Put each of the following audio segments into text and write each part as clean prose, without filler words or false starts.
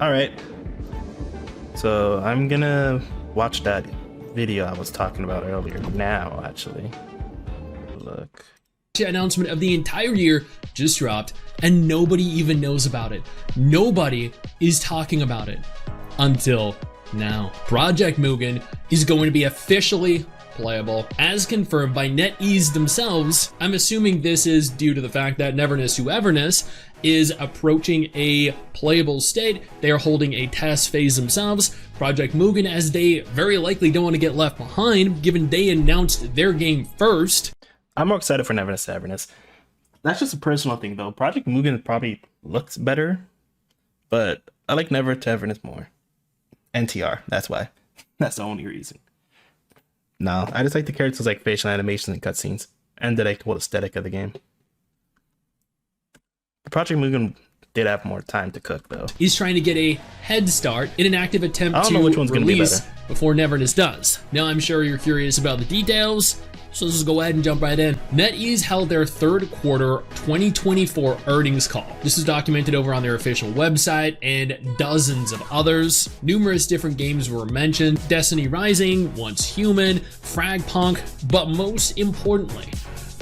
All right. So I'm gonna watch that video I was talking about earlier now, actually. Look. Announcement of the entire year just dropped and nobody even knows about it. Nobody is talking about it until now. Project Mugen is going to be officially playable as confirmed by NetEase themselves. I'm assuming this is due to the fact that Neverness to Everness is approaching a playable state. They are holding a test phase themselves. Project Mugen, as they very likely don't want to get left behind given they announced their game first. I'm more excited for Neverness to Everness. That's just a personal thing though. Project Mugen probably looks better, but I like Never to Everness more. NTR, that's why. That's the only reason. No, I just like the characters like facial animations and cutscenes, and the whole aesthetic of the game. Project Mugen did have more time to cook though. He's trying to get a head start in an active attempt to which one's release gonna be better before Neverness does. Now I'm sure you're curious about the details, so let's just go ahead and jump right in. NetEase held their third quarter 2024 earnings call. This is documented over on their official website and dozens of others. Numerous different games were mentioned: Destiny Rising, Once Human, Fragpunk, but most importantly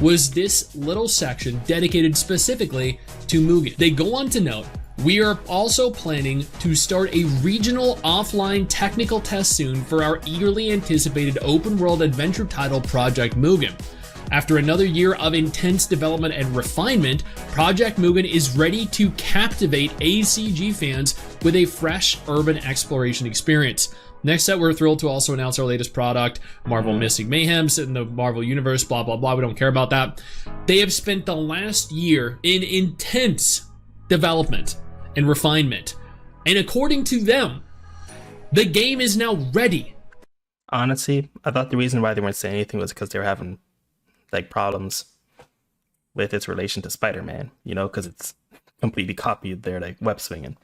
was this little section dedicated specifically to Mugen. They go on to note, "We are also planning to start a regional offline technical test soon for our eagerly anticipated open world adventure title Project Mugen. After another year of intense development and refinement, Project Mugen is ready to captivate ACG fans with a fresh urban exploration experience. Next up, we're thrilled to also announce our latest product, Marvel Mystic Mayhem, set in the Marvel Universe, blah, blah, blah. We don't care about that. They have spent the last year in intense development and refinement. And according to them, the game is now ready." Honestly, I thought the reason why they weren't saying anything was because they were having like problems with its relation to Spider-Man, you know, because it's completely copied their like web swinging.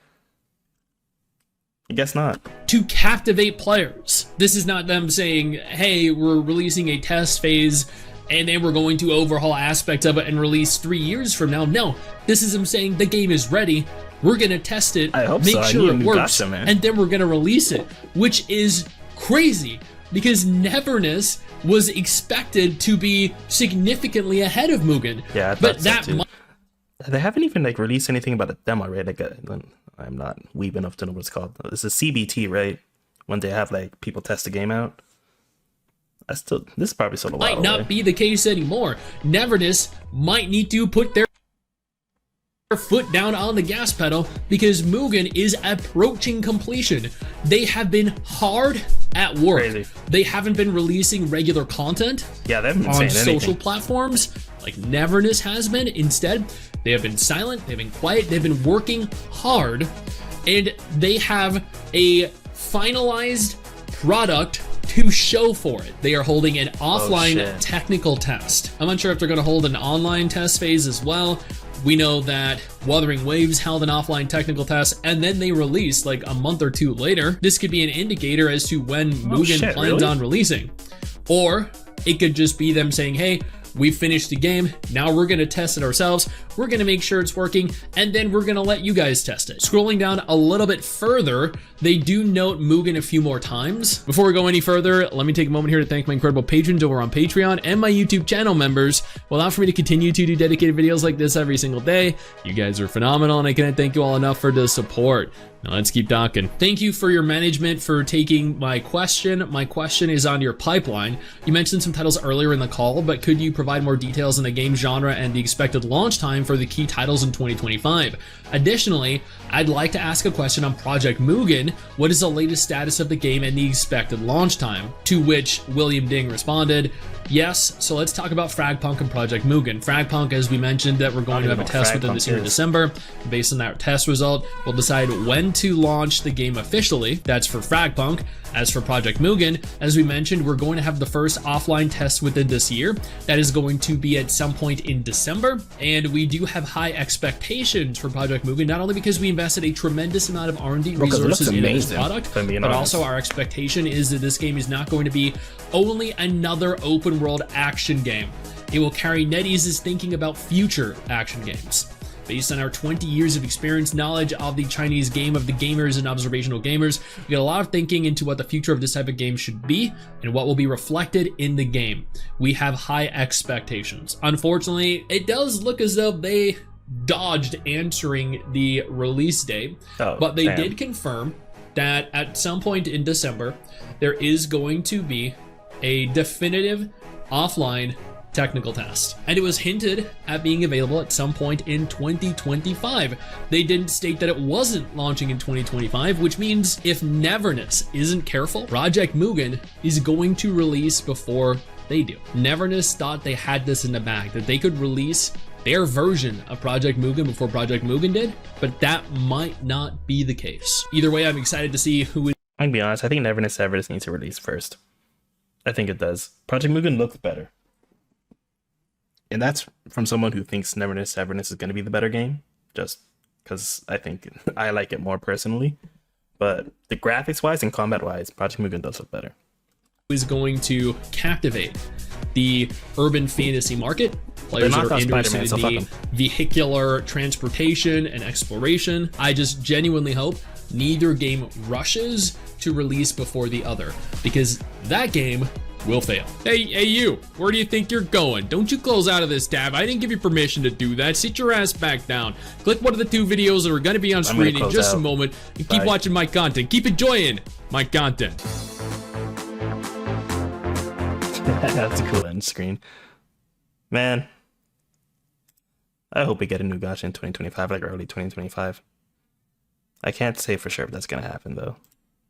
I guess not. To captivate players. This is not them saying, hey, we're releasing a test phase and then we're going to overhaul aspects of it and release 3 years from now. No, this is them saying the game is ready. We're going to test it, make sure it works, and then we're going to release it, which is crazy because Neverness was expected to be significantly ahead of Mugen. Yeah, but that they haven't even like released anything about a demo, right? Like I'm not weeb enough to know what it's called. This is CBT, right? When they have like people test the game out. This is probably still a while might not be the case anymore. Neverness might need to put their foot down on the gas pedal because Mugen is approaching completion. They have been hard at work. Crazy. They haven't been releasing regular content they haven't been on saying social anything. Platforms like Neverness has been. Instead, they have been silent, they've been quiet, they've been working hard, and they have a finalized product to show for it. They are holding an offline technical test. I'm unsure if they're going to hold an online test phase as well. We know that Wuthering Waves held an offline technical test and then they released like a month or two later. This could be an indicator as to when Mugen plans on releasing. Or it could just be them saying, hey, we finished the game, now we're going to test it ourselves, we're going to make sure it's working, and then we're going to let you guys test it. Scrolling down a little bit further, they do note Mugen a few more times. Before we go any further, let me take a moment here to thank my incredible patrons over on Patreon and my YouTube channel members who allow for me to continue to do dedicated videos like this every single day. You guys are phenomenal, and I can't thank you all enough for the support. Now let's keep talking. Thank you for your management for taking my question. My question is on your pipeline. You mentioned some titles earlier in the call, but could you provide more details on the game genre and the expected launch time for the key titles in 2025? Additionally, I'd like to ask a question on Project Mugen. What is the latest status of the game and the expected launch time? To which William Ding responded, yes, so let's talk about Fragpunk and Project Mugen. Fragpunk, as we mentioned, that we're going to have a test within this year in December. Based on that test result, we'll decide when to launch the game officially. That's for Fragpunk. As for Project Mugen, as we mentioned, we're going to have the first offline test within this year. That is going to be at some point in December, and we do have high expectations for Project Mugen, not only because we invested a tremendous amount of R&D resources into this product, but also our expectation is that this game is not going to be only another open world action game. It will carry NetEase's thinking about future action games. based on our 20 years of experience, knowledge of the Chinese game, of the gamers and observational gamers. We got a lot of thinking into what the future of this type of game should be and what will be reflected in the game. We have high expectations. Unfortunately, it does look as though they dodged answering the release date, but they did confirm that at some point in December, there is going to be a definitive offline technical test, and it was hinted at being available at some point in 2025. They didn't state that it wasn't launching in 2025, which means if Neverness isn't careful, Project Mugen is going to release before they do. Neverness thought they had this in the bag, that they could release their version of Project Mugen before Project Mugen did, but that might not be the case. Either way, I'm excited to see who is. I'm gonna be honest, I think Neverness needs to release first. I think it does. Project Mugen looks better. And that's from someone who thinks Everness is going to be the better game, just because I think I like it more personally. But the graphics-wise and combat-wise, Project Mugen does look better. Is going to captivate the urban fantasy market. Players that are interested in the vehicular transportation and exploration. I just genuinely hope neither game rushes to release before the other, because that game will fail. Hey you, where do you think you're going? Don't you close out of this tab. I didn't give you permission to do that. Sit your ass back down. Click one of the 2 videos that are going to be on screen in just a moment, and keep watching my content. Keep enjoying my content. That's a cool end screen. Man, I hope we get a new gacha in 2025, like early 2025. I can't say for sure if that's going to happen, though.